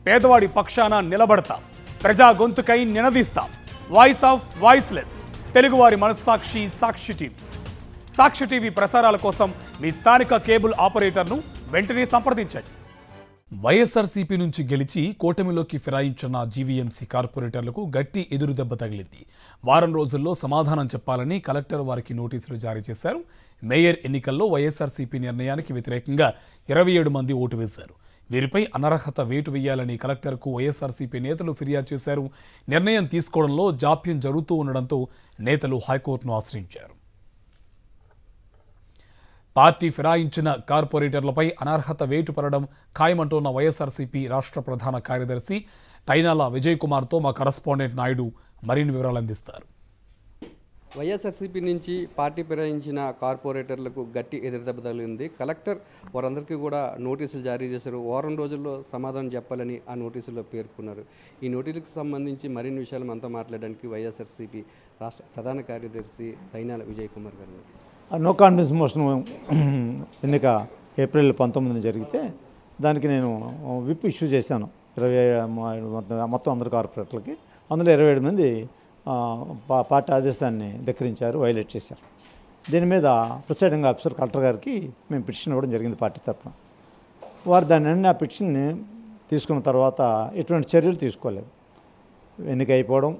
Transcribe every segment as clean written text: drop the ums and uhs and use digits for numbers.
పేదవాడి పక్షాన నిలబడతాం, ప్రజా గొంతుకై నినదిస్తాం. వాయిస్ ఆఫ్ వాయిస్లెస్, తెలుగువారి మనస్సాక్షి సాక్షి టీవీ. సాక్షి టీవీ ప్రసారాల కోసం మీ స్థానిక కేబుల్ ఆపరేటర్ను వెంటనే సంప్రదించండి. వైఎస్ఆర్సీపీ నుంచి గెలిచి కూటమిలోకి ఫిరాయించిన జీవీఎంసీ కార్పొరేటర్లకు గట్టి ఎదురుదెబ్బ తగిలింది. వారం రోజుల్లో సమాధానం చెప్పాలని కలెక్టర్ వారికి నోటీసులు జారీ చేశారు. మేయర్ ఎన్నికల్లో వైఎస్ఆర్సీపీ నిర్ణయానికి వ్యతిరేకంగా 27 మంది ఓటు వేశారు. వీరిపై అనర్హత వేటు వేయాలని కలెక్టర్కు వైఎస్ఆర్సీపీ నేతలు ఫిర్యాదు చేశారు. నిర్ణయం తీసుకోవడంలో జాప్యం జరుగుతూ ఉండడంతో నేతలు హైకోర్టును ఆశ్రయించారు. పార్టీ ఫిరాయించిన కార్పొరేటర్లపై అనర్హత వేటు పడడం ఖాయమంటున్న వైఎస్ఆర్సీపీ రాష్ట్ర ప్రధాన కార్యదర్శి తైనాల విజయ్ కుమార్తో మా కరస్పాండెంట్ నాయుడు మరిన్ని వివరాలు అందిస్తారు. వైఎస్ఆర్సీపీ నుంచి పార్టీ ఫిరాయించిన కార్పొరేటర్లకు గట్టి ఎదురుదెబ్బ తగిలింది. కలెక్టర్ వారందరికీ కూడా నోటీసులు జారీ చేశారు. వారం రోజుల్లో సమాధానం చెప్పాలని ఆ నోటీసుల్లో పేర్కొన్నారు. ఈ నోటీసులకు సంబంధించి మరిన్ని విషయాలు మనతో మాట్లాడడానికి వైఎస్ఆర్సీపీ రాష్ట్ర ప్రధాన కార్యదర్శి తైనాల విజయ్ కుమార్ గారు. నో కాన్ఫిడెన్స్ మోషన్ ఎన్నిక ఏప్రిల్ 19న జరిగితే దానికి నేను విప్ ఇష్యూ చేశాను 20 మొత్తం అందరు కార్పొరేటర్లకి. అందులో 27 మంది పార్టీ ఆదేశాన్ని ధిక్కరించారు, వైలేట్ చేశారు. దీని మీద ప్రిసైడింగ్ ఆఫీసర్ కలెక్టర్ గారికి మేము పిటిషన్ ఇవ్వడం జరిగింది పార్టీ తరఫున. వారు దాన్ని ఆ పిటిషన్ని తీసుకున్న తర్వాత ఎటువంటి చర్యలు తీసుకోలేదు. ఎన్నిక అయిపోవడం,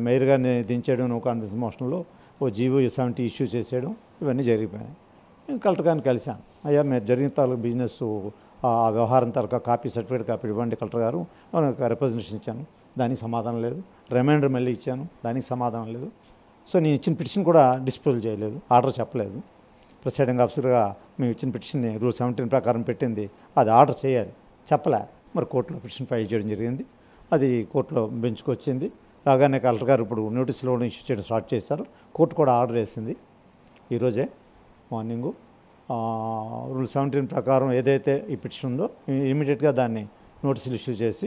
మేయర్ గారిని దించేయడం, నో కాన్ఫిడెన్స్ మోషన్లో జీవో 70 ఇష్యూ చేసేయడం, ఇవన్నీ జరిగిపోయినాయి. నేను కలెక్టర్ గారిని కలిశాను. అయ్యా మీరు జరిగిన తాలూకు బిజినెస్ ఆ వ్యవహారం తాలూకా కాపీ, సర్టిఫికేట్ కాపీ ఇవ్వండి కలెక్టర్ గారు. రిప్రజెంటేషన్ ఇచ్చాను, దానికి సమాధానం లేదు. రిమైండర్ మళ్ళీ ఇచ్చాను, దానికి సమాధానం లేదు. సో నేను ఇచ్చిన పిటిషన్ కూడా డిస్పోజ్ చేయలేదు, ఆర్డర్ చెప్పలేదు. ప్రిసైడింగ్ ఆఫీసర్గా మేము ఇచ్చిన పిటిషన్ని రూల్ 17 ప్రకారం పెట్టింది, అది ఆర్డర్ చేయాలి, చెప్పలే. మరి కోర్టులో పిటిషన్ ఫైల్ చేయడం జరిగింది. అది కోర్టులో బెంచ్కి వచ్చింది. రాగానే కలెక్టర్ గారు ఇప్పుడు నోటీసులు ఇష్యూ చేయడం స్టార్ట్ చేశారు. కోర్టు కూడా ఆర్డర్ వేసింది ఈరోజే మార్నింగు. రూల్ 17 ప్రకారం ఏదైతే ఈ పిటిషన్ ఉందో ఇమీడియట్గా దాన్ని నోటీసులు ఇష్యూ చేసి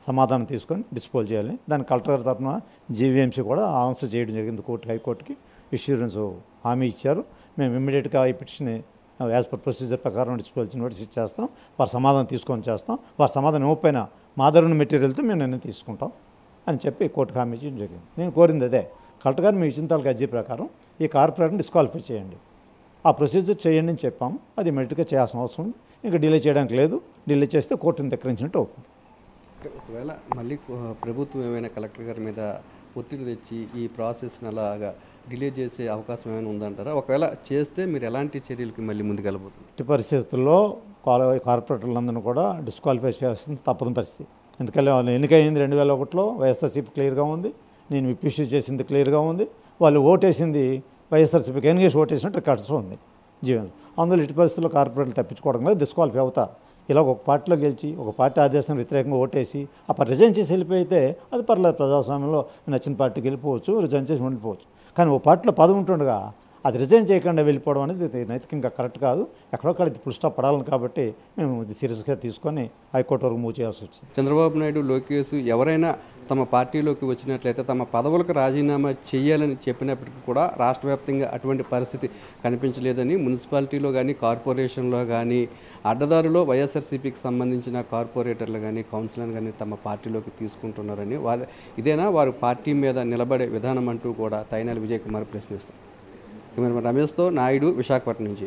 సమాధానం తీసుకొని డిస్పోజ్ చేయాలి. దాని కలెక్టర్ గారి తరఫున జీవీఎంసీ కూడా ఆన్సర్ చేయడం జరిగింది హైకోర్టుకి. ఇష్యూరెన్స్ హామీ ఇచ్చారు. మేము ఇమీడియట్గా ఈ పిటిషన్ యాజ్ పర్ ప్రొసీజర్ ప్రకారం డిస్పోజ్ నోటీస్ ఇచ్చేస్తాం. వారి సమాధానం తీసుకొని చేస్తాం. వారి సమాధానం ఇవ్వకపోయినా మా దగ్గర ఉన్న మెటీరియల్తో మేము నిర్ణయం తీసుకుంటాం అని చెప్పి కోర్టుకు హామీ ఇచ్చడం జరిగింది. నేను కోరింది అదే, కలెక్టర్ గారు మీ ఇచ్చిన తాలూకు అర్జీ ప్రకారం ఈ కార్పొరేట్ని డిస్క్వాలిఫై చేయండి, ఆ ప్రొసీజర్ చేయండి అని చెప్పాము. అది ఇమీడియట్గా చేయాల్సిన అవసరం ఉంది. ఇంకా డిలే చేయడానికి లేదు. డిలే చేస్తే కోర్టుని ధిక్కరించినట్టు అవుతుంది. ఒకవేళ మళ్ళీ ప్రభుత్వం ఏమైనా కలెక్టర్ గారి మీద ఒత్తిడి తెచ్చి ఈ ప్రాసెస్ని అలాగా డిలే చేసే అవకాశం ఏమైనా ఉందంటారా? ఒకవేళ చేస్తే మీరు ఎలాంటి చర్యలకి మళ్ళీ ముందుకెళ్ళబోతుంది? ఇట్టి పరిస్థితుల్లో కార్పొరేటర్లందరూ కూడా డిస్క్వాలిఫై చేస్తుంది తప్పని పరిస్థితి. ఎందుకంటే వాళ్ళు ఎన్నికైంది 2001లో వైఎస్ఆర్సీపీ క్లియర్గా ఉంది. నేను విప్ ఇష్యూ చేసింది క్లియర్గా ఉంది. వాళ్ళు ఓటేసింది వైఎస్ఆర్సీపీకి ఎన్గేజ్ ఓటేసినట్టు రికార్డ్స్లో ఉంది జీవన్. అందులో ఇటు పరిస్థితుల్లో కార్పొరేటర్లు తప్పించుకోవడం మీద డిస్క్వాలిఫై అవుతారు. ఇలా ఒక పార్టీలో గెలిచి ఒక పార్టీ ఆదేశం వ్యతిరేకంగా ఓటేసి అప్పుడు రిజైన్ చేసి వెళ్ళిపోయితే అది పర్లేదు, ప్రజాస్వామ్యంలో నచ్చిన పార్టీకి వెళ్ళిపోవచ్చు, రిజైన్ చేసి వెళ్ళిపోవచ్చు. కానీ ఒక పార్టీలో పదవి ఉంటుండగా అది రిజైన్ చేయకుండా వెళ్ళిపోవడం అనేది నైతికంగా కరెక్ట్ కాదు. ఎక్కడొక్కడ ఇది ఫుల్ స్టాప్ పడాలని కాబట్టి మేము ఇది సీరియస్గా తీసుకొని హైకోర్టు వరకు మూవ్ చేయాల్సి వచ్చింది. చంద్రబాబు నాయుడు, లోకేష్ ఎవరైనా తమ పార్టీలోకి వచ్చినట్లయితే తమ పదవులకు రాజీనామా చేయాలని చెప్పినప్పటికీ కూడా రాష్ట్ర వ్యాప్తంగా అటువంటి పరిస్థితి కనిపించలేదని, మున్సిపాలిటీలో కానీ కార్పొరేషన్లో కానీ అడ్డదారులో వైఎస్ఆర్సీపీకి సంబంధించిన కార్పొరేటర్లు కానీ కౌన్సిలర్ కానీ తమ పార్టీలోకి తీసుకుంటున్నారని, ఇదేనా వారు పార్టీ మీద నిలబడే విధానం అంటూ కూడా తైనాల విజయ్ కుమార్ ప్రశ్నిస్తారు. కెమెరామెన్ రమేష్తో నాయుడు, విశాఖపట్నం నుంచి.